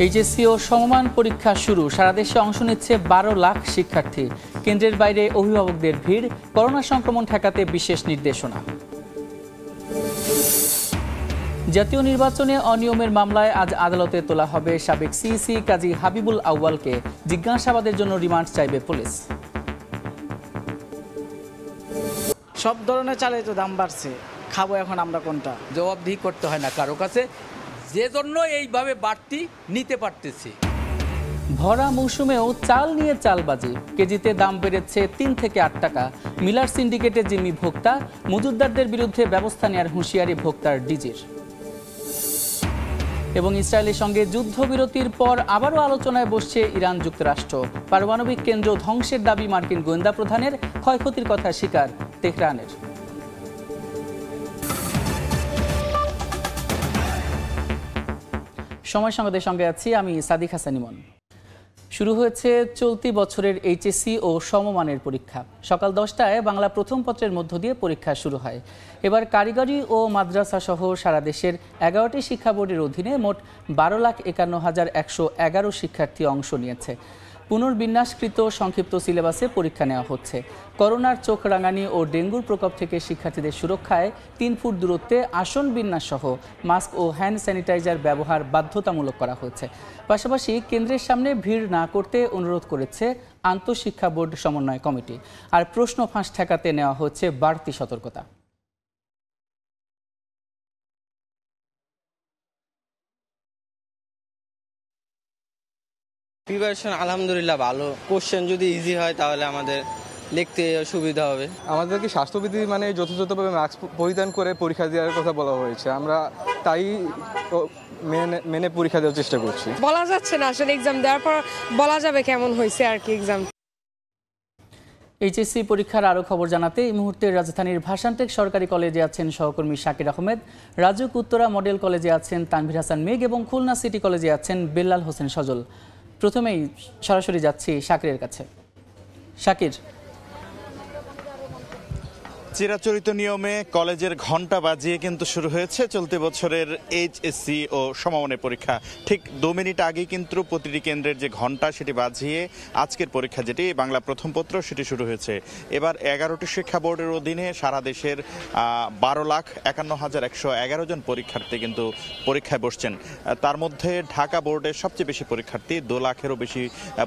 HSC ও সমমান পরীক্ষা শুরু। সারা দেশে অংশ নিচ্ছে 12 লাখ শিক্ষার্থী। কেন্দ্রের বাইরে অভিভাবকদের ভিড়। করোনা সংক্রমণ ঠেকাতে বিশেষ নির্দেশনা। জাতীয় নির্বাচনে অনিয়মের মামলায় আজ আদালতে তোলা হবে সাবেক সিইসি কাজী হাবিবুল আউয়ালকে। জিজ্ঞাসাবাদের জন্য রিমান্ড চাইবে পুলিশ। সব ধরনের চালের তো দাম বাড়ছে, খাবো এখন আমরা কোনটা? জবাবদিহি করতে হয় না কারো কাছে, যে জন্য এইভাবে বাড়তি নিতে পারতেছি। ভরা মৌসুমেও চাল নিয়ে চালবাজি। কেজিতে দাম বেড়েছে 3 থেকে 8 টাকা। মিলার সিন্ডিকেটে জিম্মি ভোক্তা। মজুতদারদের বিরুদ্ধে ব্যবস্থা নেওয়ার হুঁশিয়ারি ভোক্তার ডিজির। এবং ইসরায়েলের সঙ্গে যুদ্ধবিরতির পর আবারও আলোচনায় বসছে ইরান যুক্তরাষ্ট্র। পারমাণবিক কেন্দ্র ধ্বংসের দাবি মার্কিন গোয়েন্দা প্রধানের। ক্ষয়ক্ষতির কথা স্বীকার তেহরানের। সময় সংবাদের সঙ্গে আছি আমি সাদিক হাসান ইমন। শুরু হয়েছে চলতি বছরের এইচএসসি ও সমমানের পরীক্ষা। সকাল 10টায় বাংলা প্রথম পত্রের মধ্য দিয়ে পরীক্ষা শুরু হয়। এবার কারিগরি ও মাদ্রাসা সহ সারা দেশের 11টি শিক্ষা বোর্ডের অধীনে মোট 12,51,111 শিক্ষার্থী অংশ নিয়েছে। পুনর্বিন্যাসকৃত সংক্ষিপ্ত সিলেবাসে পরীক্ষা নেওয়া হচ্ছে। করোনার চোখ রাঙানি ও ডেঙ্গুর প্রকোপ থেকে শিক্ষার্থীদের সুরক্ষায় 3 ফুট দূরত্বে আসন বিন্যাস সহ মাস্ক ও হ্যান্ড স্যানিটাইজার ব্যবহার বাধ্যতামূলক করা হয়েছে। পাশাপাশি কেন্দ্রের সামনে ভিড় না করতে অনুরোধ করেছে আন্তঃশিক্ষা বোর্ড সমন্বয় কমিটি। আর প্রশ্ন ফাঁস ঠেকাতে নেওয়া হচ্ছে বাড়তি সতর্কতা। প্রিপারেশন আলহামদুলিল্লাহ ভালো। কোশ্চেন যদি ইজি হয় তাহলে আমাদের লিখতে সুবিধা হবে। আমাদেরকে স্বাস্থ্যবিধি মানে যথাযথভাবে মাস্ক পরিধান করে পরীক্ষা দেওয়ার কথা বলা হয়েছে। আমরা তাই মেনে পরীক্ষা দেওয়ার চেষ্টা করছি। বলা যাচ্ছে না আসলে এক্সাম দেওয়ার পর বলা যাবে কেমন হয়েছে আর কি এক্সাম। এইচএসসি পরীক্ষার আরও খবর জানাতে এই মুহূর্তে রাজধানীর ভাসানটেক সরকারি কলেজে আছেন সহকর্মী শাকির আহমেদ, রাজুক উত্তরা মডেল কলেজে আছেন তানভীর হাসান মেঘ এবং খুলনা সিটি কলেজে আছেন বেল্লাল হোসেন সজল। প্রথমেই সরাসরি যাচ্ছি শাকিরের কাছে। শাকির, চিরাচরিত নিয়মে কলেজের ঘণ্টা বাজিয়ে কিন্তু শুরু হয়েছে চলতি বছরের এইচএসসি ও সমমানের পরীক্ষা। ঠিক 2 মিনিট আগেই কিন্তু প্রতিটি কেন্দ্রের যে ঘণ্টা সেটি বাজিয়ে আজকের পরীক্ষা যেটি বাংলা প্রথম পত্র সেটি শুরু হয়েছে। এবার 11টি শিক্ষা বোর্ডের অধীনে সারা দেশের 12,51,111 জন পরীক্ষার্থী কিন্তু পরীক্ষায় বসছেন। তার মধ্যে ঢাকা বোর্ডের সবচেয়ে বেশি পরীক্ষার্থী, 2 লাখেরও বেশি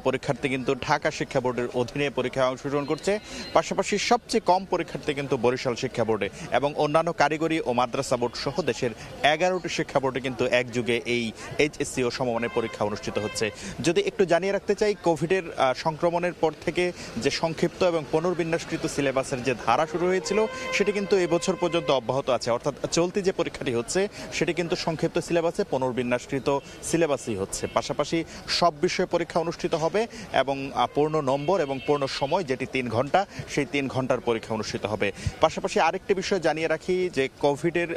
পরীক্ষার্থী কিন্তু ঢাকা শিক্ষা বোর্ডের অধীনে পরীক্ষায় অংশগ্রহণ করছে। পাশাপাশি সবচেয়ে কম পরীক্ষার্থী কিন্তু বরিশাল শিক্ষা বোর্ডে এবং অন্যান্য কারিগরি ও মাদ্রাসা বোর্ড সহ দেশের 11টি শিক্ষা বোর্ডে কিন্তু একযুগে এই এইচএসসি ও সমমানের পরীক্ষা অনুষ্ঠিত হচ্ছে। যদি একটু জানিয়ে রাখতে চাই, কোভিডের সংক্রমণের পর থেকে যে সংক্ষিপ্ত এবং পুনর্বিন্যাসকৃত সিলেবাসের যে ধারা শুরু হয়েছিল সেটি কিন্তু এবছর পর্যন্ত অব্যাহত আছে। অর্থাৎ চলতি যে পরীক্ষাটি হচ্ছে সেটি কিন্তু সংক্ষিপ্ত সিলেবাসে পুনর্বিন্যাসকৃত সিলেবাসই হচ্ছে। পাশাপাশি সব বিষয়ে পরীক্ষা অনুষ্ঠিত হবে এবং পূর্ণ নম্বর এবং পূর্ণ সময় যেটি 3 ঘন্টা, সেই 3 ঘন্টার পরীক্ষা অনুষ্ঠিত হবে। পাশাপাশি আরেকটি বিষয় জানিয়ে রাখি যে কোভিডের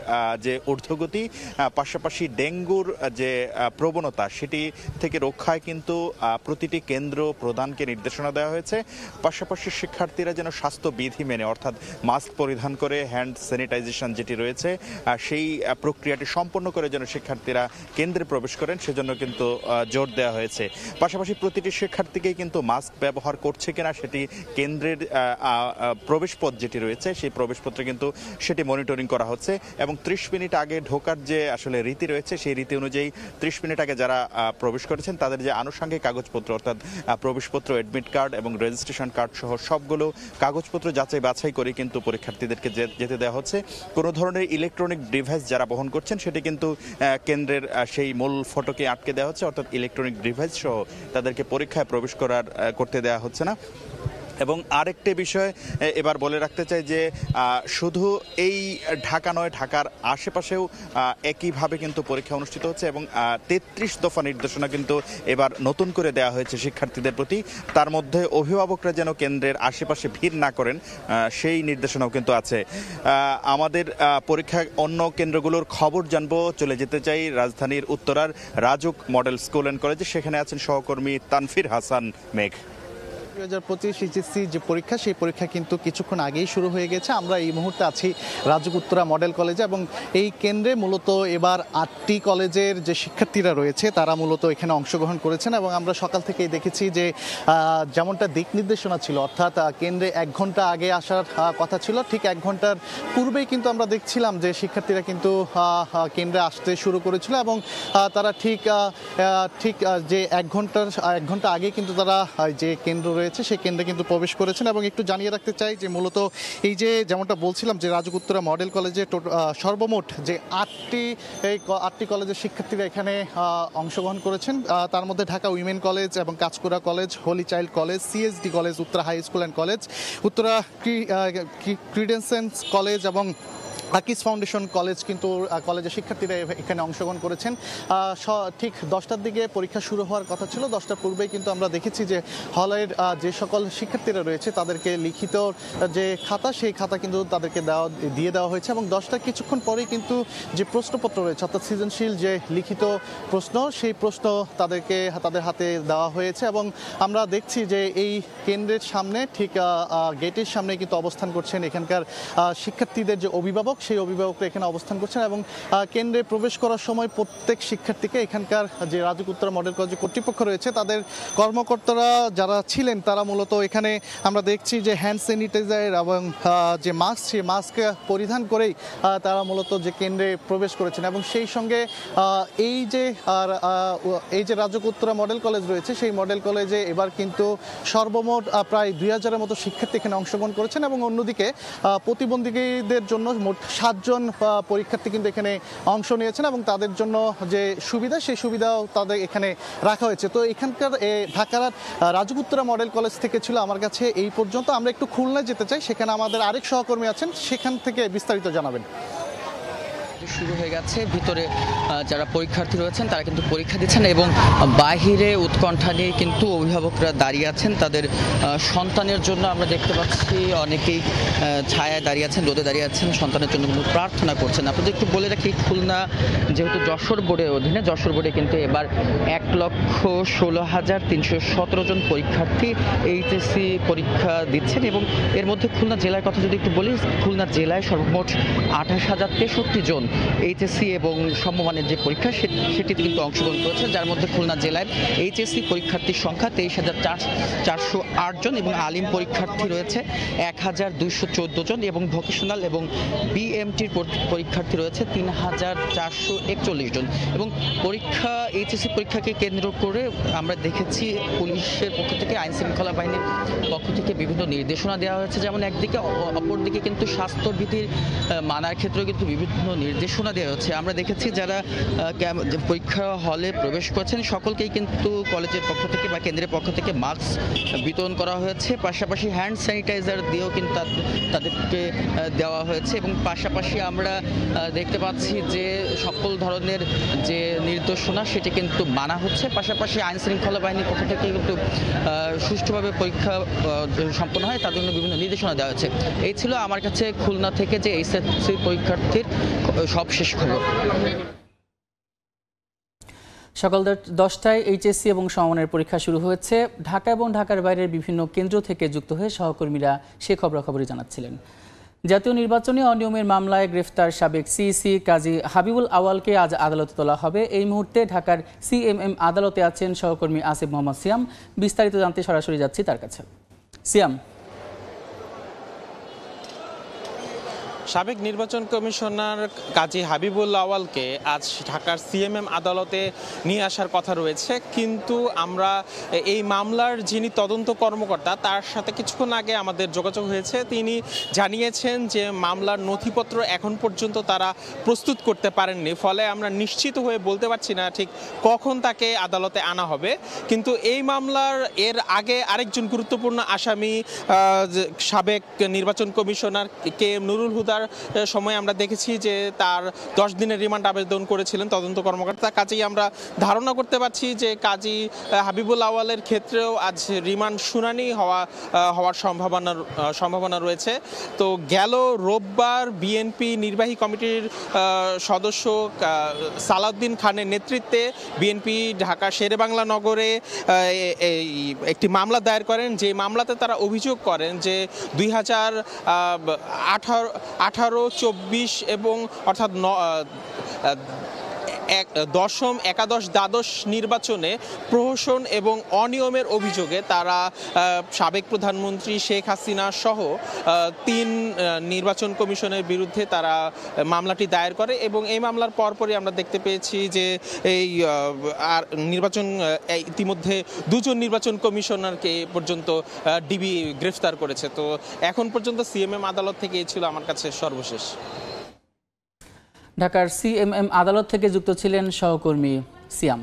যে ঊর্ধ্বগতি, পাশাপাশি ডেঙ্গুর যে প্রবণতা সেটি থেকে রক্ষায় কিন্তু প্রতিটি কেন্দ্র প্রধানকে নির্দেশনা দেওয়া হয়েছে। পাশাপাশি শিক্ষার্থীরা যেন স্বাস্থ্যবিধি মেনে অর্থাৎ মাস্ক পরিধান করে হ্যান্ড স্যানিটাইজেশন যেটি রয়েছে সেই প্রক্রিয়াটি সম্পন্ন করে যেন শিক্ষার্থীরা কেন্দ্রে প্রবেশ করেন সেজন্য কিন্তু জোর দেওয়া হয়েছে। পাশাপাশি প্রতিটি শিক্ষার্থীকেই কিন্তু মাস্ক ব্যবহার করছে কিনা সেটি কেন্দ্রের প্রবেশপথ যেটি রয়েছে সেই প্রবেশপত্রে কিন্তু সেটি মনিটরিং করা হচ্ছে এবং 30 মিনিট আগে ঢোকার যে আসলে রীতি রয়েছে সেই রীতি অনুযায়ী 30 মিনিট আগে যারা প্রবেশ করেছেন তাদের যে আনুষঙ্গিক কাগজপত্র অর্থাৎ প্রবেশপত্র, অ্যাডমিট কার্ড এবং রেজিস্ট্রেশন কার্ড সহ সবগুলো কাগজপত্র যাচাই বাছাই করে কিন্তু পরীক্ষার্থীদেরকে যেতে দেওয়া হচ্ছে। কোনো ধরনের ইলেকট্রনিক ডিভাইস যারা বহন করছেন সেটি কিন্তু কেন্দ্রের সেই মূল ফটকে আটকে দেওয়া হচ্ছে, অর্থাৎ ইলেকট্রনিক ডিভাইস সহ তাদেরকে পরীক্ষায় প্রবেশ করতে দেওয়া হচ্ছে না। এবং আরেকটি বিষয় এবার বলে রাখতে চাই যে শুধু এই ঢাকা নয়, ঢাকার আশেপাশেও একইভাবে কিন্তু পরীক্ষা অনুষ্ঠিত হচ্ছে এবং 33 দফা নির্দেশনা কিন্তু এবার নতুন করে দেওয়া হয়েছে শিক্ষার্থীদের প্রতি। তার মধ্যে অভিভাবকরা যেন কেন্দ্রের আশেপাশে ভিড় না করেন সেই নির্দেশনাও কিন্তু আছে। আমাদের পরীক্ষা অন্য কেন্দ্রগুলোর খবর জানবো, চলে যেতে চাই রাজধানীর উত্তরার রাজুক মডেল স্কুল অ্যান্ড কলেজে। সেখানে আছেন সহকর্মী তানভীর হাসান মেঘ। 2025 এইচএসসি যে পরীক্ষা সেই পরীক্ষা কিন্তু কিছুক্ষণ আগেই শুরু হয়ে গেছে। আমরা এই মুহূর্তে আছি রাজুক উত্তরা মডেল কলেজে এবং এই কেন্দ্রে মূলত এবার 8টি কলেজের যে শিক্ষার্থীরা রয়েছে তারা মূলত এখানে অংশগ্রহণ করেছেন এবং আমরা সকাল থেকেই দেখেছি যে যেমনটা দিক নির্দেশনা ছিল, অর্থাৎ কেন্দ্রে 1 ঘন্টা আগে আসার কথা ছিল, ঠিক 1 ঘন্টার পূর্বেই কিন্তু আমরা দেখছিলাম যে শিক্ষার্থীরা কিন্তু কেন্দ্রে আসতে শুরু করেছিল এবং তারা ঠিক যে 1 ঘন্টা আগে কিন্তু তারা যে কেন্দ্র রয়েছে সেই কেন্দ্রে কিন্তু প্রবেশ করেছেন। এবং একটু জানিয়ে রাখতে চাই যে মূলত এই যে যেমনটা বলছিলাম যে রাজুক উত্তরা মডেল কলেজে সর্বমোট যে 8টি কলেজের শিক্ষার্থীরা এখানে অংশগ্রহণ করেছেন, তার মধ্যে ঢাকা উইমেন কলেজ এবং Kanchkura college, holy child college, CSD college, Uttara high school and college, Uttara ক্রিডেন্সেন্স কলেজ এবং আকিস ফাউন্ডেশন কলেজ কিন্তু কলেজের শিক্ষার্থীরা এখানে অংশগ্রহণ করেছেন। ঠিক 10টার দিকে পরীক্ষা শুরু হওয়ার কথা ছিল, 10টার পূর্বেই কিন্তু আমরা দেখেছি যে হলের যে সকল শিক্ষার্থীরা রয়েছে তাদেরকে লিখিত যে খাতা সেই খাতা কিন্তু তাদেরকে দিয়ে দেওয়া হয়েছে এবং 10টা কিছুক্ষণ পরেই কিন্তু যে প্রশ্নপত্র রয়েছে অর্থাৎ সৃজনশীল যে লিখিত প্রশ্ন সেই প্রশ্ন তাদের হাতে দেওয়া হয়েছে এবং আমরা দেখছি যে এই কেন্দ্রের সামনে ঠিক গেটের সামনে কিন্তু অবস্থান করছেন এখানকার শিক্ষার্থীদের যে অভিভাবক, সেই অভিভাবকরা এখানে অবস্থান করছেন এবং কেন্দ্রে প্রবেশ করার সময় প্রত্যেক শিক্ষার্থীকে এখানকার যে রাজুক উত্তরা মডেল কলেজ কর্তৃপক্ষ রয়েছে তাদের কর্মকর্তারা যারা ছিলেন তারা মূলত এখানে আমরা দেখছি যে হ্যান্ড স্যানিটাইজার এবং যে মাস্ক, সেই মাস্ক পরিধান করেই তারা মূলত যে কেন্দ্রে প্রবেশ করেছেন এবং সেই সঙ্গে এই যে রাজুক উত্তরা মডেল কলেজ রয়েছে সেই মডেল কলেজে এবার কিন্তু সর্বমোট প্রায় 2000-এর মতো শিক্ষার্থী এখানে অংশগ্রহণ করেছেন এবং অন্যদিকে প্রতিবন্ধীদের জন্য মোট 7 জন পরীক্ষার্থী কিন্তু এখানে অংশ নিয়েছেন এবং তাদের জন্য যে সুবিধা সেই সুবিধাও তাদের এখানে রাখা হয়েছে। তো এখানকার ঢাকার রাজুক উত্তরা মডেল কলেজ থেকে ছিল আমার কাছে এই পর্যন্ত। আমরা একটু খুলনায় যেতে চাই, সেখানে আমাদের আরেক সহকর্মী আছেন, সেখান থেকে বিস্তারিত জানাবেন। শুরু হয়ে গেছে, ভিতরে যারা পরীক্ষার্থী রয়েছেন তারা কিন্তু পরীক্ষা দিচ্ছেন এবং বাহিরে উৎকণ্ঠা নিয়ে কিন্তু অভিভাবকরা দাঁড়িয়ে আছেন তাদের সন্তানের জন্য। আমরা দেখতে পাচ্ছি অনেকেই ছায়ায় দাঁড়িয়ে আছেন, রোদে দাঁড়িয়ে আছেন, সন্তানের জন্য কিন্তু প্রার্থনা করছেন। আপনাদের একটু বলে রাখি, খুলনা যেহেতু যশোর বোর্ডের অধীনে, যশোর বোর্ডে কিন্তু এবার 1,16,317 জন পরীক্ষার্থী এইচএসসি পরীক্ষা দিচ্ছেন এবং এর মধ্যে খুলনা জেলার কথা যদি একটু বলি, খুলনা জেলায় সর্বমোট 28,063 জন এইচএসসি এবং সমমানের যে পরীক্ষা সেটিতে কিন্তু অংশগ্রহণ করেছে, যার মধ্যে খুলনা জেলায় এইচএসসি পরীক্ষার্থীর সংখ্যা 23,408 জন এবং আলিম পরীক্ষার্থী রয়েছে 1,214 জন এবং ভোকেশনাল এবং বিএমটির পরীক্ষার্থী রয়েছে 3,441 জন। এবং এইচএসসি পরীক্ষাকে কেন্দ্র করে আমরা দেখেছি পুলিশের পক্ষ থেকে, আইন শৃঙ্খলা বাহিনীর পক্ষ থেকে বিভিন্ন নির্দেশনা দেওয়া হয়েছে, যেমন একদিকে, অপরদিকে কিন্তু স্বাস্থ্যবিধির মানার ক্ষেত্রেও কিন্তু বিভিন্ন নির্দেশনা দেওয়া হচ্ছে। আমরা দেখেছি যারা পরীক্ষা হলে প্রবেশ করছেন সকলকেই কিন্তু কলেজের পক্ষ থেকে বা কেন্দ্রের পক্ষ থেকে মাস্ক বিতরণ করা হয়েছে, পাশাপাশি হ্যান্ড স্যানিটাইজার দিয়েও কিন্তু তাদেরকে দেওয়া হয়েছে এবং পাশাপাশি আমরা দেখতে পাচ্ছি যে সকল ধরনের যে নির্দেশনা সেটি কিন্তু মানা হচ্ছে। পাশাপাশি আইন শৃঙ্খলা বাহিনীর পক্ষ থেকে কিন্তু সুষ্ঠুভাবে পরীক্ষা সম্পন্ন হয় তার জন্য বিভিন্ন নির্দেশনা দেওয়া হয়েছে। এই ছিল আমার কাছে খুলনা থেকে যে এইচএসসি পরীক্ষার্থীর সব শেষ খবর। সকাল 10টায় এইচএসসি এবং সমমানের পরীক্ষা শুরু হয়েছে। ঢাকা এবং ঢাকার বাইরের বিভিন্ন কেন্দ্র থেকে যুক্ত হয়ে সহকর্মীরা সে খবরাখবরই জানাচ্ছিলেন। জাতীয় নির্বাচনী অনিয়মের মামলায় গ্রেফতার সাবেক সিইসি কাজী হাবিবুল আওয়ালকে আজ আদালতে তোলা হবে। এই মুহূর্তে ঢাকার সিএমএম আদালতে আছেন সহকর্মী আসিফ মোহাম্মদ সিয়াম। বিস্তারিত জানতে সরাসরি যাচ্ছি তার কাছে। সিয়াম, সাবেক নির্বাচন কমিশনার কাজী হাবিবুল আওয়ালকে আজ ঢাকার সিএমএম আদালতে নিয়ে আসার কথা রয়েছে, কিন্তু আমরা এই মামলার যিনি তদন্ত কর্মকর্তা তার সাথে কিছুক্ষণ আগে আমাদের যোগাযোগ হয়েছে। তিনি জানিয়েছেন যে মামলার নথিপত্র এখন পর্যন্ত তারা প্রস্তুত করতে পারেননি, ফলে আমরা নিশ্চিত হয়ে বলতে পারছি না ঠিক কখন তাকে আদালতে আনা হবে। কিন্তু এই মামলার এর আগে আরেকজন গুরুত্বপূর্ণ আসামি সাবেক নির্বাচন কমিশনার কে এম নুরুল হুদার রোববার সময় আমরা দেখেছি যে তার 10 দিনের রিমান্ড আবেদন করেছিলেন তদন্ত কর্মকর্তা। কাজেই আমরা ধারণা করতে পারছি যে কাজী হাবিবুল আওয়ালের ক্ষেত্রেও আজ রিমান্ড শুনানি হওয়ার সম্ভাবনা রয়েছে। তো গেল রোববার বিএনপি নির্বাহী কমিটির সদস্য সালাউদ্দিন খানের নেতৃত্বে বিএনপি ঢাকা শেরেবাংলা নগরে একটি মামলা দায়ের করেন, যে মামলাতে তারা অভিযোগ করেন যে 2018-24 এবং অর্থাৎ দশম, একাদশ, দ্বাদশ নির্বাচনে প্রহসন এবং অনিয়মের অভিযোগে তারা সাবেক প্রধানমন্ত্রী শেখ হাসিনা সহ 3 নির্বাচন কমিশনের বিরুদ্ধে তারা মামলাটি দায়ের করে এবং এই মামলার পরপরই আমরা দেখতে পেয়েছি যে এই নির্বাচন ইতিমধ্যে 2 জন নির্বাচন কমিশনারকে পর্যন্ত ডিবি গ্রেফতার করেছে। তো এখন পর্যন্ত সিএমএম আদালত থেকে এই ছিল আমার কাছে সর্বশেষ। ঢাকার সিএমএম আদালত থেকে যুক্ত ছিলেন সহকর্মী সিয়াম।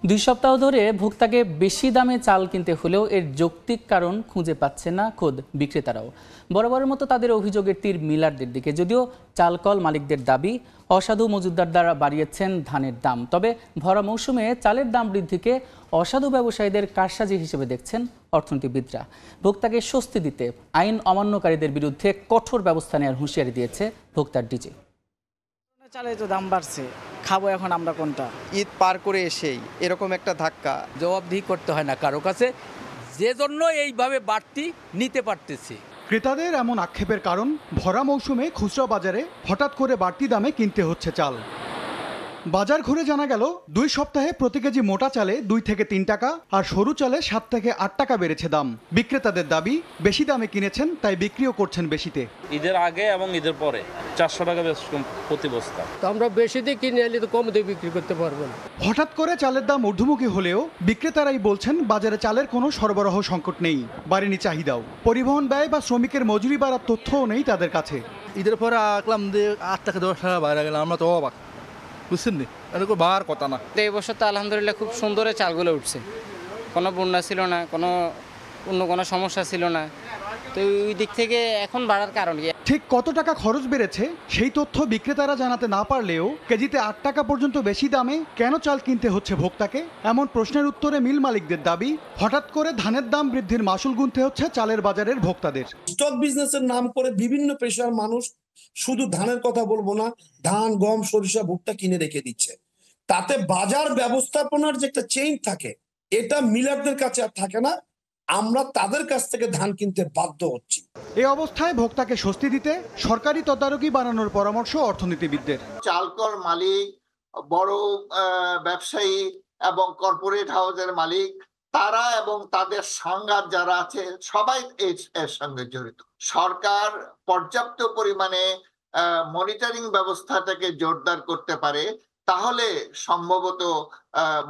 2 সপ্তাহ ধরে ভোক্তাকে বেশি দামে চাল কিনতে হলেও এর যৌক্তিক কারণ খুঁজে পাচ্ছে না খোদ বিক্রেতারাও। বরাবরের মতো তাদের অভিযোগের তীর মিলারদের দিকে, যদিও চালকল মালিকদের দাবি অসাধু মজুতদার দ্বারা বাড়িয়েছেন ধানের দাম। তবে ভরা মৌসুমে চালের দাম বৃদ্ধিকে অসাধু ব্যবসায়ীদের কারসাজি হিসেবে দেখছেন অর্থনীতিবিদরা। ভোক্তাকে স্বস্তি দিতে আইন অমান্যকারীদের বিরুদ্ধে কঠোর ব্যবস্থা নেওয়ার হুঁশিয়ারি দিয়েছে ভোক্তার ডিজি। চালের তো দাম বাড়ছে, খাবো এখন আমরা কোনটা? ঈদ পার করে এসেই এরকম একটা ধাক্কা জবাবদিহি করতে হয় না কারো কাছে, যে জন্য এইভাবে বাড়তি নিতে পারতেছি। ক্রেতাদের এমন আক্ষেপের কারণ ভরা মৌসুমে খুচরা বাজারে হঠাৎ করে বাড়তি দামে কিনতে হচ্ছে চাল। বাজার ঘুরে জানা গেল 2 সপ্তাহে প্রতি কেজি মোটা চালে 2 থেকে 3 টাকা আর সরু চালে 7 থেকে 8 টাকা বেড়েছে দাম। বিক্রেতাদের দাবি বেশি দামে কিনেছেন তাই বিক্রিও করছেন বেশিতে। ঈদের আগে এবং ঈদের পরে 400 টাকা প্রতি বস্তা। তো আমরা বেশি দিয়ে কিনে আনলে তো কম দিয়ে বিক্রি করতে পারবো না। হঠাৎ করে চালের দাম ঊর্ধ্বমুখী হলেও বিক্রেতারাই বলছেন বাজারে চালের কোনো সরবরাহ সংকট নেই, বাড়েনি চাহিদাও। পরিবহন ব্যয় বা শ্রমিকের মজুরি বাড়ার তথ্যও নেই তাদের কাছে। ঈদের পরে আঁকলাম যে 8 টাকা 10 টাকা বাইরে গেলাম, আমরা তো অবাক, বুঝছেন নি, এরকম বার কথা না। এই বছর তো আলহামদুলিল্লাহ খুব সুন্দরে চালগুলো উঠছে, কোনো বন্যা ছিল না, অন্য কোনো সমস্যা ছিল না। তো ওই দিক থেকে এখন বাড়ার কারণ কি? ঠিক কত টাকা খরচ বেড়েছে সেই তথ্য বিক্রেতারা জানাতে না পারলেও কেজিতে 8 টাকা পর্যন্ত বেশি দামে কেন চাল কিনতে হচ্ছে ভোক্তাকে, এমন প্রশ্নের উত্তরে মিল মালিকদের দাবি হঠাৎ করে ধানের দাম বৃদ্ধির মাসুল গুনতে হচ্ছে চালের বাজারের ভোক্তাদের। স্টক বিজনেসের নাম করে বিভিন্ন পেশার মানুষ, শুধু ধানের কথা বলবো না, ধান, গম, সরিষা, ভুট্টা কিনে রেখে দিচ্ছে। তাতে বাজার ব্যবস্থাপনার যে একটা চেইন থাকে, এটা মিলারদের কাছে আর থাকে না। আমরা তাদের কাছ থেকে ধান কিনতে বাধ্য হচ্ছি। এই অবস্থায় ভোক্তাকে স্বস্তি দিতে সরকারি তদারকি বাড়ানোর পরামর্শ অর্থনীতিবিদদের। চালকল মালিক, বড় ব্যবসায়ী এবং কর্পোরেট হাউসের মালিক, তারা এবং তাদের সংঘাত যারা আছে সবাই এর সঙ্গে জড়িত। সরকার পর্যাপ্ত পরিমাণে মনিটরিং ব্যবস্থাটাকে জোরদার করতে পারে, তাহলে সম্ভবত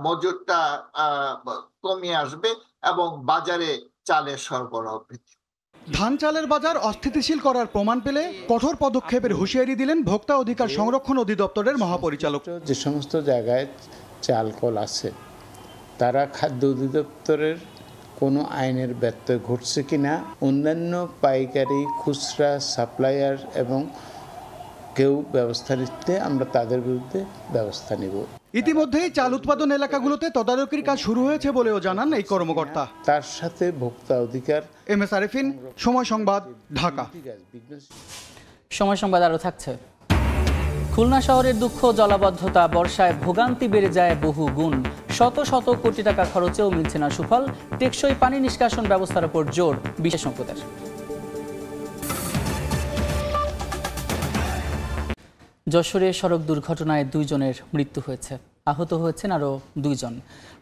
মজুতটা কমিয়ে আসবে এবং বাজারে চালের সরবরাহ বৃদ্ধি। ধান চালের বাজার অস্থিতিশীল করার প্রমাণ পেলে কঠোর পদক্ষেপের হুঁশিয়ারি দিলেন ভোক্তা অধিকার সংরক্ষণ অধিদপ্তরের মহাপরিচালক। যে সমস্ত জায়গায় চালকল আছে তারা খাদ্য অধিদপ্তরের কোনো আইনের ব্যত্যয় ঘটছে কিনা, অন্যান্য পাইকারি, খুচরা, সাপ্লায়ার এবং কেউ ব্যবস্থা নিতে আমরা তাদের বিরুদ্ধে ব্যবস্থা নিব। ইতিমধ্যেই চাল উৎপাদন এলাকাগুলোতে তদারকির কাজ শুরু হয়েছে বলেও জানান এই কর্মকর্তা। তার সাথে ভোক্তা অধিকার। MS আরেফিন, সময় সংবাদ, ঢাকা। সময় সংবাদ আরও থাকছে। খুলনা শহরের দুঃখ জলাবদ্ধতা, বর্ষায় ভোগান্তি বেড়ে যায় বহু গুণ। শত শত কোটি টাকা খরচেও মিলছে না সুফল। টেকসই পানি নিষ্কাশন ব্যবস্থার উপর জোর বিশেষজ্ঞদের। যশোরে সড়ক দুর্ঘটনায় 2 জনের মৃত্যু হয়েছে, আহত হয়েছেন আরও 2 জন।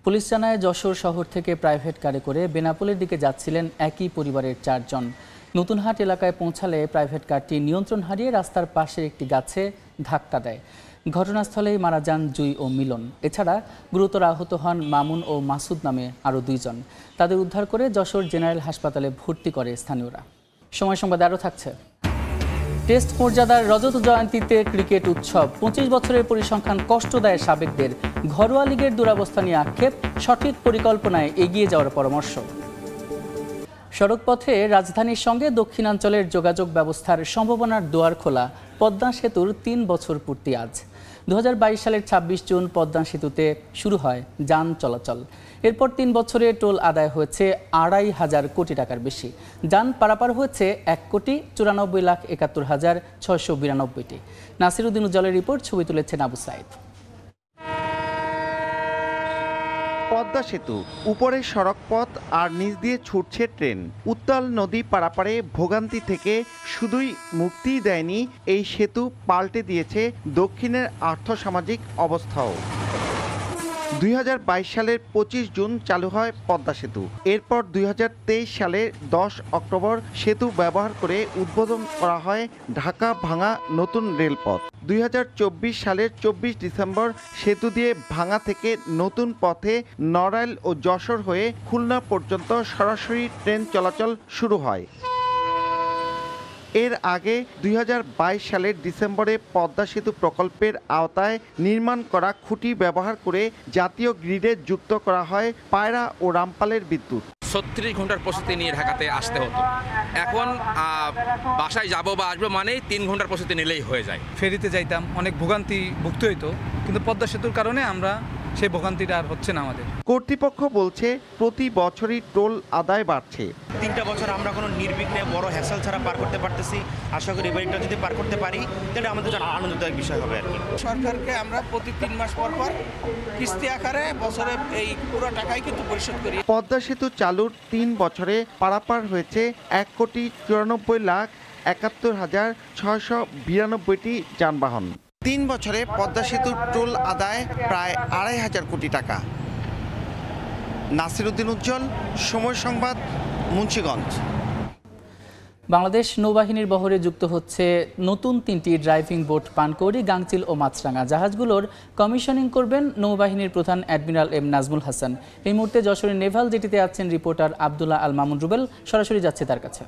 পুলিশ জানায় যশোর শহর থেকে প্রাইভেট কারে করে বেনাপোলের দিকে যাচ্ছিলেন একই পরিবারের 4 জন। নতুনহাট এলাকায় পৌঁছালে প্রাইভেট কারটি নিয়ন্ত্রণ হারিয়ে রাস্তার পাশের একটি গাছে ধাক্কা দেয়। ঘটনাস্থলেই মারা যান জুই ও মিলন। এছাড়া গুরুতর আহত হন মামুন ও মাসুদ নামে আরও 2 জন। তাদের উদ্ধার করে যশোর জেনারেল হাসপাতালে ভর্তি করে স্থানীয়রা। সময় সংবাদ আরও থাকছে। টেস্ট মর্যাদার রজত জয়ন্তীতে ক্রিকেট উৎসব। 25 বছরের পরিসংখ্যান কষ্ট দেয় সাবেকদের। ঘরোয়া লিগের দুরবস্থা নিয়ে আক্ষেপ, সঠিক পরিকল্পনায় এগিয়ে যাওয়ার পরামর্শ। সড়কপথে রাজধানীর সঙ্গে দক্ষিণাঞ্চলের যোগাযোগ ব্যবস্থার সম্ভাবনার দুয়ার খোলা পদ্মা সেতুর ৩ বছর পূর্তি আজ। 2022 সালের 26 জুন পদ্মা সেতুতে শুরু হয় যান চলাচল। এরপর 3 বছরে টোল আদায় হয়েছে 2,500 কোটি টাকার বেশি। যান পারাপার হয়েছে 1,94,71,692টি। নাসিরউদ্দিন উজ্জ্বলের রিপোর্ট, ছবি তুলেছেন আবু সাইদ। পদ্মা সেতু, উপরে সড়কপথ আর নিচ দিয়ে ছুটছে ট্রেন। উত্তাল নদী পারাপারে ভোগান্তি থেকে শুধুই মুক্তিই দেয়নি এই সেতু, পাল্টে দিয়েছে দক্ষিণের আর্থসামাজিক অবস্থাও। 2022 সালের 25 জুন চালু হয় পদ্মা সেতু। এরপর 2023 সালের 10 অক্টোবর সেতু ব্যবহার করে উদ্বোধন করা হয় ঢাকা ভাঙা নতুন রেলপথ। 2024 সালের 24 ডিসেম্বর সেতু দিয়ে ভাঙা থেকে নতুন পথে নড়াইল ও যশোর হয়ে খুলনা পর্যন্ত সরাসরি ট্রেন চলাচল শুরু হয়। এর আগে 2022 সালের ডিসেম্বরে পদ্মা সেতু প্রকল্পের আওতায় নির্মাণ করা খুঁটি ব্যবহার করে জাতীয় গ্রিডে যুক্ত করা হয় পায়রা ও রামপালের বিদ্যুৎ। 36 ঘন্টার প্রস্তুতি নিয়ে ঢাকাতে আসতে হতো, এখন বাসায় যাবো বা আসবো মানে 3 ঘন্টার প্রস্তুতি নিলেই হয়ে যায়। ফেরিতে যাইতাম, অনেক ভোগান্তি ভুগতে হইতো, কিন্তু পদ্মা সেতুর কারণে আমরা সেই ভোগান্তিটা আর হচ্ছে না আমাদের। কর্তৃপক্ষ বলছে প্রতি বছরই টোল আদায় বাড়ছে। 3টা বছর আমরা কোনো নির্বিঘ্নে বড় হ্যাসেল ছাড়া পার করতে পারতেছি। আশা করি এবারটা যদি পার করতে পারি তাহলে আমাদের জন্য আনন্দদায়ক বিষয় হবে আর কি। সরকারকে আমরা প্রতি 3 মাস পর পর কিস্তি আকারে বছরে এই পুরো টাকাই কিন্তু পরিশোধ করি। পদ্মা সেতু চালুর 3 বছরে পারাপার হয়েছে 1,94,71,692টি যানবাহন। 3 বছরে পদ্মা সেতুর টোল আদায় প্রায় 2,500 কোটি টাকা। নাসিরউদ্দিন উজ্জ্বল, সময় সংবাদ, মুন্সিগঞ্জ। বাংলাদেশ নৌবাহিনীর বহরে যুক্ত হচ্ছে নতুন 3টি ড্রাইভিং বোট পানকৌড়ি, গাংচিল ও মাছরাঙা। জাহাজগুলোর কমিশনিং করবেন নৌবাহিনীর প্রধান অ্যাডমিরাল এম নাজমুল হাসান। এই মুহূর্তে যশোরের নেভাল জেটিতে আছেন রিপোর্টার আব্দুল্লাহ আল মামুন রুবেল। সরাসরি যাচ্ছে তার কাছে।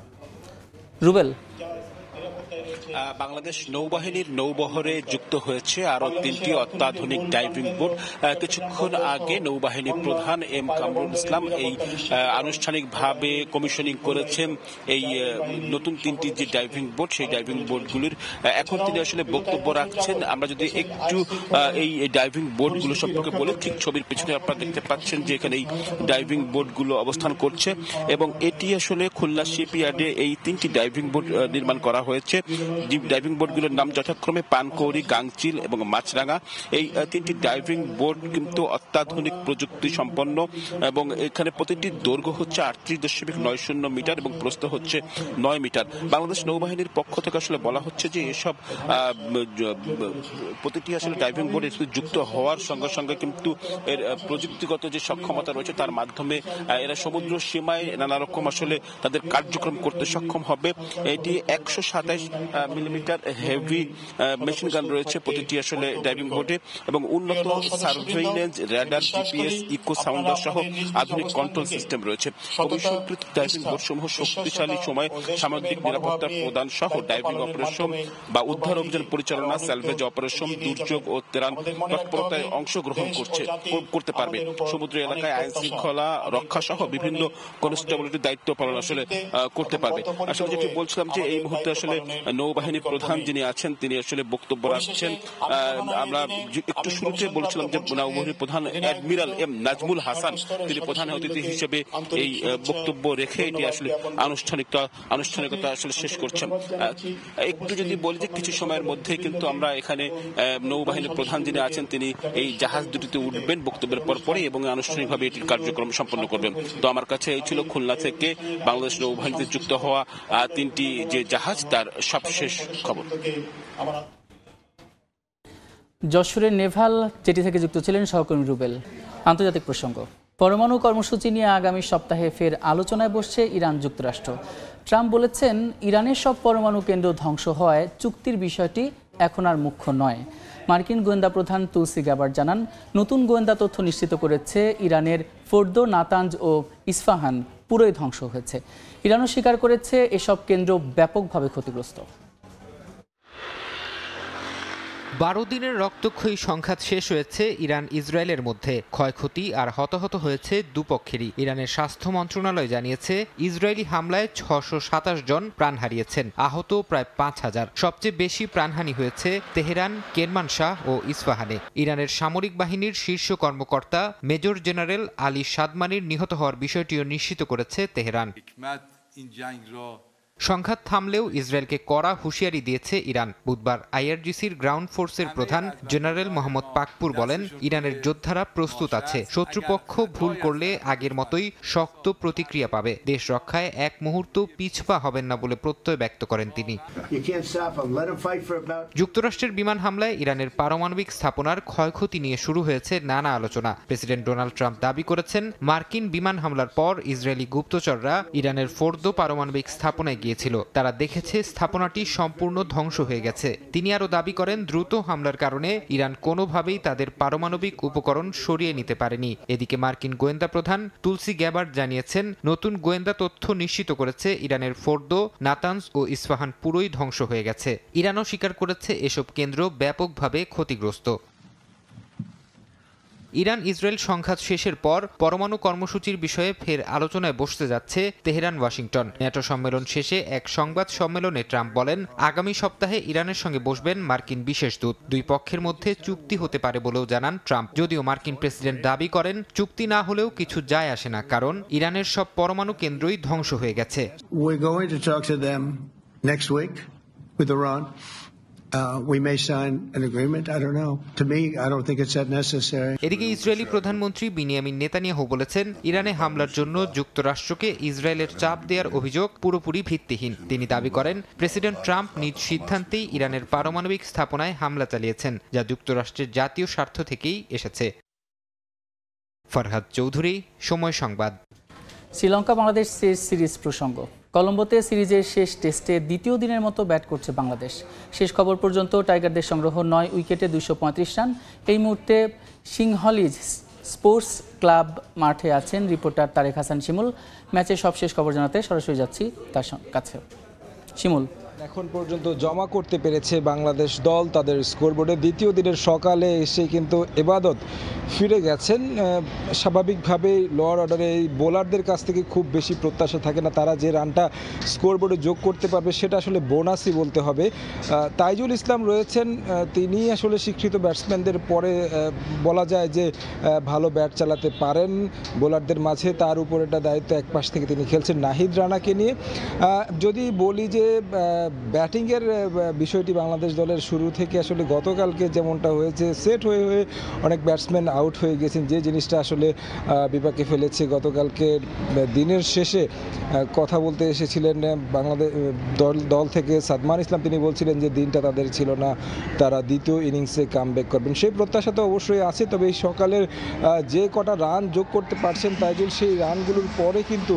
রুবেল, বাংলাদেশ নৌবাহিনীর নৌবহরে যুক্ত হয়েছে আরো 3টি অত্যাধুনিক ডাইভিং বোট। কিছুক্ষণ আগে নৌবাহিনীর প্রধান এম কামরুল ইসলাম এই আনুষ্ঠানিকভাবে কমিশনিং করেছেন এই নতুন 3টি যে ডাইভিং বোট, সেই ডাইভিং বোটগুলির এখন তিনি আসলে বক্তব্য রাখছেন। আমরা যদি একটু এই ডাইভিং বোটগুলো সম্পর্কে বলি, ঠিক ছবির পিছনে আপনারা দেখতে পাচ্ছেন যে এখানে এই ডাইভিং বোটগুলো অবস্থান করছে এবং এটি আসলে খুলনা শিপইয়ার্ডে এই 3টি ডাইভিং বোট নির্মাণ করা হয়েছে। ডাইভিং বোটগুলোর নাম যথাক্রমে পানকৌড়ি, গাংচিল এবং মাছরাঙা। এই 3টি ডাইভিং বোট কিন্তু অত্যাধুনিক প্রযুক্তি সম্পন্ন এবং এখানে প্রতিটি দৈর্ঘ্য হচ্ছে 38.90 মিটার এবং প্রস্থ হচ্ছে 9 মিটার। বাংলাদেশ নৌবাহিনীর পক্ষ থেকে আসলে বলা হচ্ছে যে এসব প্রতিটি আসলে ডাইভিং বোট যুক্ত হওয়ার সঙ্গে সঙ্গে কিন্তু এর প্রযুক্তিগত যে সক্ষমতা রয়েছে তার মাধ্যমে এরা সমুদ্র সীমায় নানা রকম আসলে তাদের কার্যক্রম করতে সক্ষম হবে। এটি 127 মিলিমিটার হেভি মেশিন গান রয়েছে প্রতিটি আসলে ডাইভিং বোটে এবং উন্নত surveillance, radar, GPS, echo sounder সহ আধুনিক কন্ট্রোল সিস্টেম রয়েছে। অভিযোগকৃত ডাইভিং বোটসমূহ শক্তিশালী সময় সামুদ্রিক নিরাপত্তা প্রদান সহ ডাইভিং অপারেশন বা উদ্ধার অভিযান পরিচালনা, স্যালভেজ অপারেশন, দুর্যোগ ও ত্রাণ তৎপরতায় অংশগ্রহণ করতে পারবে। সমুদ্র এলাকায় আইন শৃঙ্খলা রক্ষা সহ বিভিন্ন কনস্টেবলিটির দায়িত্ব পালন আসলে করতে পারবে। আসলে যেটি বলছিলাম যে এই মুহূর্তে আসলে নৌবাহিনীর প্রধান যিনি আছেন তিনি আসলে বক্তব্য রাখছেন। আমরা একটু শুরুতে বলছিলাম যে নৌবাহিনীর প্রধান অ্যাডমিরাল এম নাজমুল হাসান তিনি প্রধান অতিথি হিসেবে এই বক্তব্য রেখে এটি আসলে আনুষ্ঠানিকতা আসলে শেষ করছেন। একটু যদি বলি যে কিছু সময়ের মধ্যে কিন্তু আমরা এখানে নৌবাহিনীর প্রধান যিনি আছেন তিনি এই জাহাজ দুটিতে উঠবেন বক্তব্যের পরপরই এবং আনুষ্ঠানিকভাবে এটির কার্যক্রম সম্পন্ন করবেন। তো আমার কাছে এই ছিল খুলনা থেকে বাংলাদেশ নৌবাহিনীতে যুক্ত হওয়া 3টি যে জাহাজ তার সবশেষ খবর। যশোরের নেভাল জেটি থেকে যুক্ত ছিলেন সহকর্মী রুবেল। আন্তর্জাতিক প্রসঙ্গ, পরমাণু কর্মসূচি নিয়ে আগামী সপ্তাহে ফের আলোচনায় বসছে ইরান যুক্তরাষ্ট্র। ট্রাম্প বলেছেন ইরানের সব পরমাণু কেন্দ্র ধ্বংস হওয়ায় চুক্তির বিষয়টি এখন আর মুখ্য নয়। মার্কিন গোয়েন্দা প্রধান তুলসি গ্যাবার্ড জানান, নতুন গোয়েন্দা তথ্য নিশ্চিত করেছে ইরানের ফোর্দো, নাতাঞ্জ ও ইস্ফাহান পুরোই ধ্বংস হয়েছে। ইরানও স্বীকার করেছে এসব কেন্দ্র ব্যাপকভাবে ক্ষতিগ্রস্ত। 12 দিনের রক্তক্ষয়ী সংঘাত শেষ হয়েছে ইরান ইসরায়েলের মধ্যে। ক্ষয়ক্ষতি আর হতাহত হয়েছে দুপক্ষেরই। ইরানের স্বাস্থ্য মন্ত্রণালয় জানিয়েছে ইসরায়েলি হামলায় 627 জন প্রাণ হারিয়েছেন, আহত প্রায় 5000। সবচেয়ে বেশি প্রাণহানি হয়েছে তেহরান, কেরমানশাহ ও ইস্পাহানে। ইরানের সামরিক বাহিনীর শীর্ষ কর্মকর্তা মেজর জেনারেল আলী সাদমানির নিহত হওয়ার বিষয়টিও নিশ্চিত করেছে তেহরান। সংঘাত থামলেও ইসরায়েলকে কড়া হুঁশিয়ারি দিয়েছে ইরান। বুধবার আইআরজিসির গ্রাউন্ড ফোর্সের প্রধান জেনারেল মোহাম্মদ পাকপুর বলেন, ইরানের যোদ্ধারা প্রস্তুত আছে। শত্রুপক্ষ ভুল করলে আগের মতোই শক্ত প্রতিক্রিয়া পাবে। দেশ রক্ষায় এক মুহূর্ত পিছপা হবেন না বলে প্রত্যয় ব্যক্ত করেন তিনি। যুক্তরাষ্ট্রের বিমান হামলায় ইরানের পারমাণবিক স্থাপনার ক্ষয়ক্ষতি নিয়ে শুরু হয়েছে নানা আলোচনা। প্রেসিডেন্ট ডোনাল্ড ট্রাম্প দাবি করেছেন, মার্কিন বিমান হামলার পর ইসরায়েলি গুপ্তচররা ইরানের ফোর্দো পারমাণবিক স্থাপনায় গিয়েছিল। তারা দেখেছে স্থাপনাটি সম্পূর্ণ ধ্বংস হয়ে গেছে। তিনি আরো দাবি করেন, দ্রুত হামলার কারণে ইরান কোনোভাবেই তাদের পারমাণবিক উপকরণ সরিয়ে নিতে পারেনি। এদিকে মার্কিন গোয়েন্দা প্রধান তুলসি গ্যাবার্ড জানিয়েছেন, নতুন গোয়েন্দা তথ্য নিশ্চিত করেছে ইরানের ফোর্দো, নাতানজ ও ইস্পাহান পুরোই ধ্বংস হয়ে গেছে। ইরানও স্বীকার করেছে এসব কেন্দ্র ব্যাপকভাবে ক্ষতিগ্রস্ত। ইরান ইসরায়েল সংঘাত শেষের পর পরমাণু কর্মসূচির বিষয়ে ফের আলোচনায় বসতে যাচ্ছে তেহরান, ওয়াশিংটন। ন্যাটো সম্মেলন শেষে এক সংবাদ সম্মেলনে ট্রাম্প বলেন, আগামী সপ্তাহে ইরানের সঙ্গে বসবেন মার্কিন বিশেষ দূত। দুই পক্ষের মধ্যে চুক্তি হতে পারে বলেও জানান ট্রাম্প। যদিও মার্কিন প্রেসিডেন্ট দাবি করেন, চুক্তি না হলেও কিছু যায় আসে না, কারণ ইরানের সব পরমাণু কেন্দ্রই ধ্বংস হয়ে গেছে। এদিকে ইসরায়েলি প্রধানমন্ত্রী বিনিয়ামিন নেতানিয়াহু বলেছেন, ইরানে হামলার জন্য যুক্তরাষ্ট্রকে ইসরায়েলের চাপ দেওয়ার অভিযোগ পুরোপুরি ভিত্তিহীন। তিনি দাবি করেন, প্রেসিডেন্ট ট্রাম্প নিজ সিদ্ধান্তেই ইরানের পারমাণবিক স্থাপনায় হামলা চালিয়েছেন, যা যুক্তরাষ্ট্রের জাতীয় স্বার্থ থেকেই এসেছে। ফরহাদ চৌধুরী, সময় সংবাদ। শ্রীলঙ্কা বাংলাদেশ সিরিজ প্রসঙ্গ। কলম্বোতে সিরিজের শেষ টেস্টে দ্বিতীয় দিনের মতো ব্যাট করছে বাংলাদেশ। শেষ খবর পর্যন্ত টাইগারদের সংগ্রহ 9 উইকেটে 235 রান। এই মুহূর্তে সিংহলিজ স্পোর্টস ক্লাব মাঠে আছেন রিপোর্টার তারেক হাসান শিমুল। ম্যাচের সবশেষ খবর জানাতে সরাসরি যাচ্ছি তার কাছে। শিমুল, এখন পর্যন্ত জমা করতে পেরেছে বাংলাদেশ দল তাদের স্কোরবোর্ডে। দ্বিতীয় দিনের সকালে এসে কিন্তু এবাদত ফিরে গেছেন। স্বাভাবিকভাবেই লোয়ার অর্ডারে এই বোলারদের কাছ থেকে খুব বেশি প্রত্যাশা থাকে না। তারা যে রানটা স্কোরবোর্ডে যোগ করতে পারবে সেটা আসলে বোনাসই বলতে হবে। তাইজুল ইসলাম রয়েছেন, তিনি আসলে স্বীকৃত ব্যাটসম্যানদের পরে বলা যায় যে ভালো ব্যাট চালাতে পারেন বোলারদের মাঝে। তার উপর একটা দায়িত্ব এক পাশ থেকে তিনি খেলছেন নাহিদ রানাকে নিয়ে। যদি বলি যে ব্যাটিংয়ের বিষয়টি বাংলাদেশ দলের শুরু থেকে আসলে গতকালকে যেমনটা হয়েছে, সেট হয়ে হয়ে অনেক ব্যাটসম্যান আউট হয়ে গেছেন, যে জিনিসটা আসলে বিপাকে ফেলেছে। গতকালকে দিনের শেষে কথা বলতে এসেছিলেন বাংলাদেশ দল থেকে সাদমান ইসলাম। তিনি বলছিলেন যে দিনটা তাদের ছিল না, তারা দ্বিতীয় ইনিংসে কামব্যাক করবেন। সেই প্রত্যাশা তো অবশ্যই আছে, তবে এই সকালের যে কটা রান যোগ করতে পারছেন তাইজুল, সেই রানগুলোর পরে কিন্তু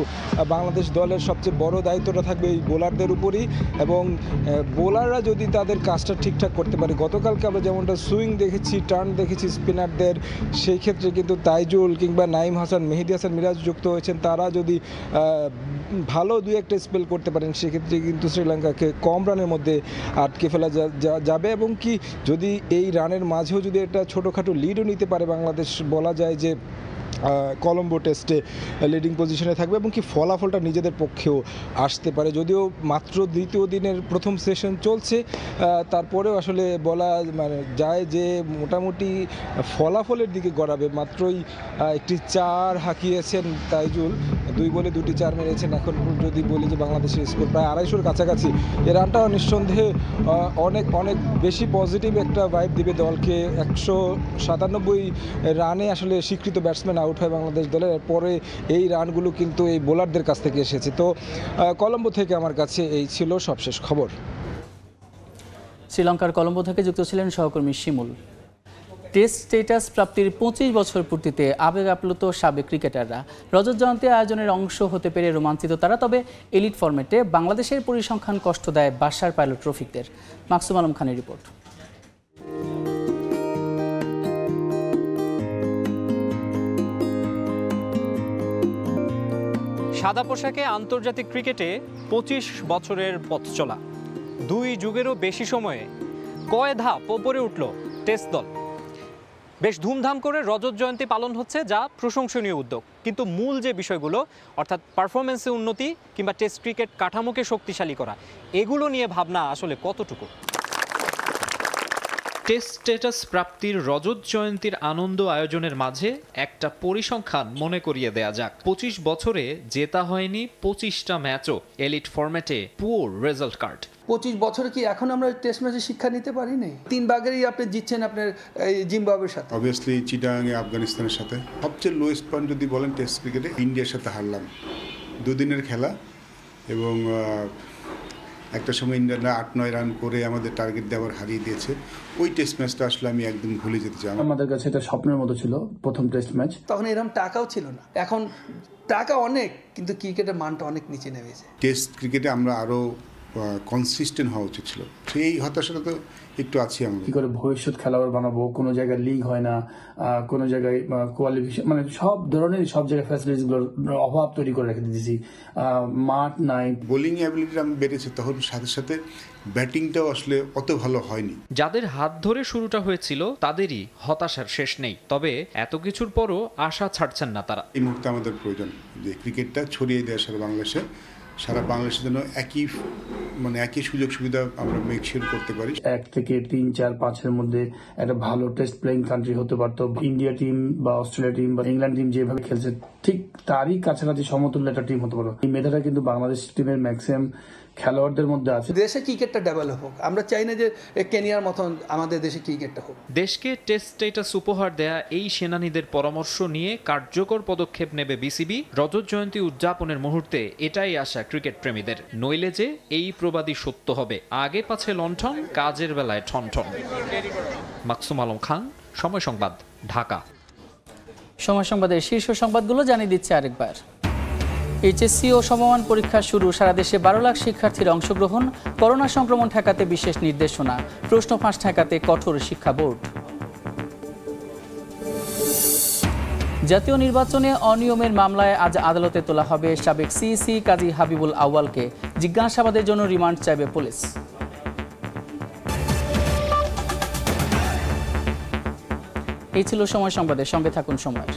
বাংলাদেশ দলের সবচেয়ে বড় দায়িত্বটা থাকবে এই বোলারদের উপরই। এবং বোলাররা যদি তাদের কাজটা ঠিকঠাক করতে পারে, গতকালকে আমরা যেমনটা সুইং দেখেছি, টার্ন দেখেছি স্পিনারদের, সেই ক্ষেত্রে কিন্তু তাইজুল কিংবা নাইম হাসান, মেহেদি হাসান মিরাজ যুক্ত হয়েছেন, তারা যদি ভালো দুই একটা স্পেল করতে পারেন সেক্ষেত্রে কিন্তু শ্রীলঙ্কাকে কম রানের মধ্যে আটকে ফেলা যাবে। এবং কি যদি এই রানের মাঝেও যদি একটা ছোটোখাটো লিডও নিতে পারে বাংলাদেশ, বলা যায় যে কলম্বো টেস্টে লিডিং পজিশনে থাকবে এবং কি ফলাফলটা নিজেদের পক্ষেও আসতে পারে। যদিও মাত্র দ্বিতীয় দিনের প্রথম সেশন চলছে, তারপরেও আসলে বলা যায় যে মোটামুটি ফলাফলের দিকে গড়াবে। মাত্রই একটি 4 হাঁকিয়েছেন তাইজুল, 2 বলে 2টি 4 মেরেছেন। এখন যদি বলি যে বাংলাদেশের স্কোর প্রায় 250-র কাছাকাছি, এই রানটাও নিঃসন্দেহে অনেক অনেক বেশি পজিটিভ একটা ভাইব দিবে দলকে। 197 রানে আসলে স্বীকৃত ব্যাটসম্যান আউট হয় বাংলাদেশ দলের। এরপরে এই রানগুলো কিন্তু এই বোলারদের কাছ থেকে এসেছে। তো কলম্বো থেকে আমার কাছে এই ছিল সবশেষ খবর। শ্রীলঙ্কার কলম্বো থেকে যুক্ত ছিলেন সহকর্মী শিমুল। টেস্ট স্ট্যাটাস প্রাপ্তির 25 বছর পূর্তিতে আবেগ আপ্লুত সাবেক ক্রিকেটাররা। রজত জয়ন্তী আয়োজনের অংশ হতে পেরে রোমাঞ্চিত তারা। তবে এলিট ফরম্যাটে বাংলাদেশের পরিসংখ্যান কষ্ট দেয় বাশার পাইলট রফিকদের। মাকসুম আলম খানের রিপোর্ট। সাদা পোশাকে আন্তর্জাতিক ক্রিকেটে 25 বছরের পথ চলা, 2 যুগেরও বেশি সময়ে কয় ধাপ ওপরে উঠল টেস্ট দল। বেশ ধুমধাম করে রজত জয়ন্তী পালন হচ্ছে, যা প্রশংসনীয় উদ্যোগ। কিন্তু মূল যে বিষয়গুলো, অর্থাৎ পারফরমেন্সে উন্নতি কিংবা টেস্ট ক্রিকেট কাঠামোকে শক্তিশালী করা, এগুলো নিয়ে ভাবনা আসলে কতটুকু? টেস্ট স্ট্যাটাস প্রাপ্তির রজত জয়ন্তীর আনন্দ আয়োজনের মাঝে একটা পরিসংখ্যান মনে করিয়ে দেয়া যাক। 25 বছরে জেতা হয়নি 25টা ম্যাচও। এলিট ফরম্যাটে পুয়ার রেজাল্ট কার্ড। 25 বছরে কি এখন আমরা টেস্ট ম্যাচে শিক্ষা নিতে পারি নাই? 3 ভাগেরই আপনি জিতছেন আপনার জিম্বাবুয়ের সাথে, অবভিয়াসলি চিটাগাং আফগানিস্তানের সাথে। সবচেয়ে লোয়েস্ট পয়েন্ট যদি বলেন টেস্ট ক্রিকেটে ইন্ডিয়ার সাথে হারলাম 2 দিনের খেলা, এবং একটা সময় ইন্ডিয়ানরা 8-9 রান করে আমাদের টার্গেট দিয়ে আবার হারিয়ে দিয়েছে। ওই টেস্ট ম্যাচটা আসলে আমি একদম ভুলে যেতে চাই। আমাদের কাছে এটা স্বপ্নের মতো ছিল প্রথম টেস্ট ম্যাচ। তখন এরকম টাকাও ছিল না, এখন টাকা অনেক, কিন্তু ক্রিকেটের মানটা অনেক নিচে নেমেছে। টেস্ট ক্রিকেটে আমরা আরও কনসিস্টেন্ট হওয়া উচিত ছিল, সেই হতাশাটা তো একটু আছে। আমরা কি করে ভবিষ্যৎ খেলোয়াড় বানাবো, কোনো জায়গায় লিগ হয় না, কোনো জায়গায় কোয়ালিফিকেশন, মানে সব ধরনের সব জায়গায় ফ্যাসিলিটিসগুলোর অভাব তৈরি করে রেখে দিয়েছি, মাঠ নাই। বোলিং অ্যাবিলিটি আমি বেড়েছে, তখন সাথে সাথে ব্যাটিংটাও আসলে অত ভালো হয়নি। যাদের হাত ধরে শুরুটা হয়েছিল তাদেরই হতাশার শেষ নেই, তবে এত কিছুর পরও আশা ছাড়ছেন না তারা। এই মুহূর্তে আমাদের প্রয়োজন যে ক্রিকেটটা ছড়িয়ে দেওয়া সারা বাংলাদেশের জন্য একই সুযোগ সুবিধা আমরা মেক শিওর করতে পারি। 1 থেকে 3, 4, 5-এর মধ্যে একটা ভালো টেস্ট প্লেইং কান্ট্রি হতে পারতো। ইন্ডিয়া টিম বা অস্ট্রেলিয়া টিম বা ইংল্যান্ড টিম যেভাবে খেলছে, ঠিক তারই কাছাকাছি সমতুল্য একটা টিম হতে পারতো। এই মেধাটা কিন্তু বাংলাদেশ টিমের ম্যাক্সিমাম খেলোয়াড়দের মধ্যে আছে। দেশে ক্রিকেটটা ডেভেলপ হোক, আমরা চাই না যে কেনিয়ার মতন আমাদের দেশে ক্রিকেটটা হোক। দেশকে টেস্ট স্ট্যাটাস উপহার দেয়া এই সেনানীদের পরামর্শ নিয়ে কার্যকর পদক্ষেপ নেবে বিসিবি। রজত জয়ন্তী উদযাপনের মুহূর্তে এটাই আশা ক্রিকেট প্রেমীদের, নইলে যে এই প্রবাদই সত্য হবে, আগে পাছে লণ্ঠন, কাজের বেলায় ঠনঠন। মাকসুম আলম খান, সময় সংবাদ, ঢাকা। সময় সংবাদের শীর্ষ সংবাদগুলো জানিয়ে দিচ্ছে আরেকবার। এইচএসসি ও সমমান পরীক্ষা শুরু, সারা দেশে 12 লাখ শিক্ষার্থীর অংশগ্রহণ। করোনা সংক্রমণ ঠেকাতে বিশেষ নির্দেশনা, প্রশ্ন ফাঁস ঠেকাতে কঠোর শিক্ষা বোর্ড। জাতীয় নির্বাচনে অনিয়মের মামলায় আজ আদালতে তোলা হবে সাবেক সিইসি কাজী হাবিবুল আউয়ালকে, জিজ্ঞাসাবাদের জন্য রিমান্ড চাইবে পুলিশ। এই ছিল সময় সংবাদের, সঙ্গে থাকুন সময়ের।